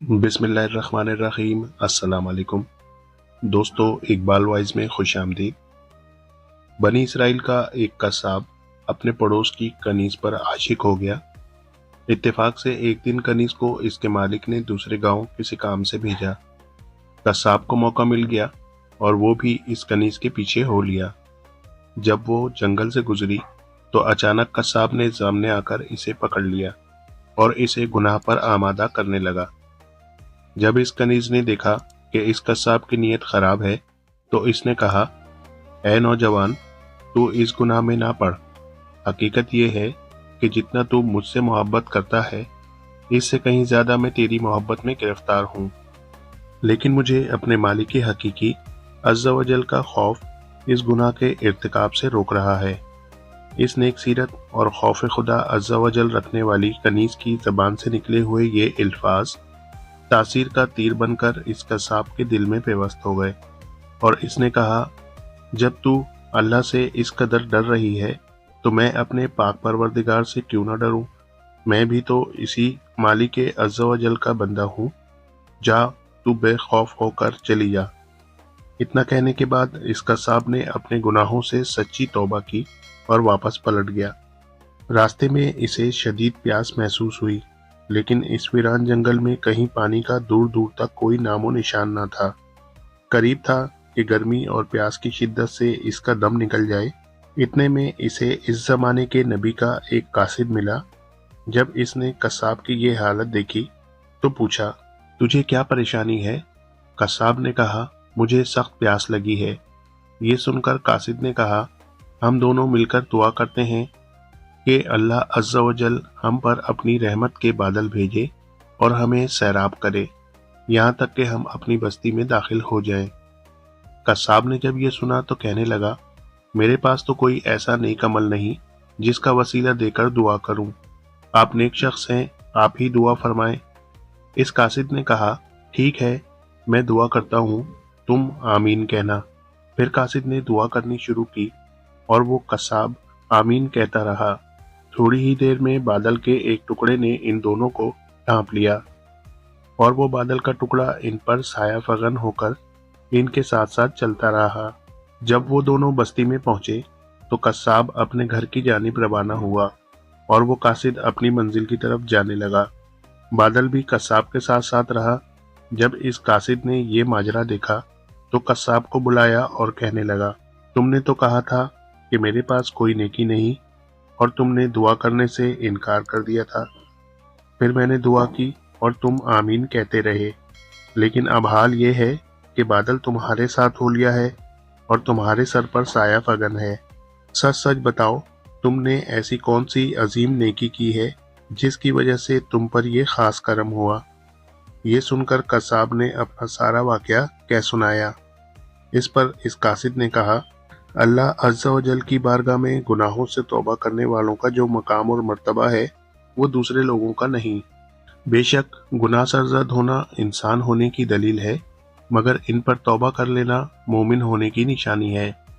बिस्मिल्लाहिर्रहमानिर्रहीम। अस्सलाम वालेकुम दोस्तों, इकबाल वॉइस में खुश आमदीद। बनी इसराइल का एक कसाब अपने पड़ोस की कनीज पर आशिक हो गया। इत्तेफाक से एक दिन कनीज को इसके मालिक ने दूसरे गांव किसी काम से भेजा। कसाब को मौका मिल गया और वो भी इस कनीज के पीछे हो लिया। जब वो जंगल से गुजरी तो अचानक कसाब ने सामने आकर इसे पकड़ लिया और इसे गुनाह पर आमादा करने लगा। जब इस कनीज ने देखा कि इस कसाब की नीयत खराब है तो इसने कहा, ऐ नौजवान, तू इस गुनाह में ना पड़। हकीकत ये है कि जितना तू मुझसे मोहब्बत करता है, इससे कहीं ज्यादा मैं तेरी मोहब्बत में गिरफ्तार हूँ। लेकिन मुझे अपने मालिक हकीकी अज़्ज़ा वजल का खौफ इस गुनाह के इर्तिकाब से रोक रहा है। इस नेक सीरत और खौफ खुदा अज़्ज़ा वजल रखने वाली कनीज की जबान से निकले हुए ये अल्फाज तासीर का तीर बनकर इस कसाब के दिल में पेवस्त हो गए और इसने कहा, जब तू अल्लाह से इस कदर डर रही है तो मैं अपने पाक परवरदिगार से क्यों ना डरूं। मैं भी तो इसी मालिक अज़्ज़ा वजल का बंदा हूँ। जा, तू बेखौफ होकर चली जा। इतना कहने के बाद इस कसाब ने अपने गुनाहों से सच्ची तौबा की और वापस पलट गया। रास्ते में इसे शदीद प्यास महसूस हुई, लेकिन इस वीरान जंगल में कहीं पानी का दूर दूर तक कोई नामो निशान न था। करीब था कि गर्मी और प्यास की शिद्दत से इसका दम निकल जाए। इतने में इसे इस जमाने के नबी का एक कासिद मिला। जब इसने कसाब की ये हालत देखी तो पूछा, तुझे क्या परेशानी है? कसाब ने कहा, मुझे सख्त प्यास लगी है। ये सुनकर कासिद ने कहा, हम दोनों मिलकर दुआ करते हैं कि अल्लाह अज़्ज़ा वजल हम पर अपनी रहमत के बादल भेजे और हमें सैराब करे, यहाँ तक कि हम अपनी बस्ती में दाखिल हो जाएं। कसाब ने जब ये सुना तो कहने लगा, मेरे पास तो कोई ऐसा नेक अमल नहीं जिसका वसीला देकर दुआ करूं। आप नेक शख्स हैं, आप ही दुआ फरमाएं। इस कासिद ने कहा, ठीक है, मैं दुआ करता हूं, तुम आमीन कहना। फिर कासिद ने दुआ करनी शुरू की और वो कसाब आमीन कहता रहा। थोड़ी ही देर में बादल के एक टुकड़े ने इन दोनों को ढांप लिया और वो बादल का टुकड़ा इन पर साया फगन होकर इनके साथ साथ चलता रहा। जब वो दोनों बस्ती में पहुंचे तो कसाब अपने घर की जानिब रवाना हुआ और वो कासिद अपनी मंजिल की तरफ जाने लगा। बादल भी कसाब के साथ साथ रहा। जब इस कासिद ने ये माजरा देखा तो कसाब को बुलाया और कहने लगा, तुमने तो कहा था कि मेरे पास कोई नेकी नहीं और तुमने दुआ करने से इनकार कर दिया था। फिर मैंने दुआ की और तुम आमीन कहते रहे, लेकिन अब हाल ये है कि बादल तुम्हारे साथ हो लिया है और तुम्हारे सर पर साया फगन है। सच सच बताओ, तुमने ऐसी कौन सी अजीम नेकी की है जिसकी वजह से तुम पर यह खास करम हुआ। ये सुनकर कसाब ने अपना सारा वाकया कह सुनाया। इस पर इस कासिद ने कहा, अल्लाह अज़्ज़ा वजल की बारगाह में गुनाहों से तौबा करने वालों का जो मकाम और मर्तबा है वो दूसरे लोगों का नहीं। बेशक गुनाह सरज़द होना इंसान होने की दलील है, मगर इन पर तौबा कर लेना मोमिन होने की निशानी है।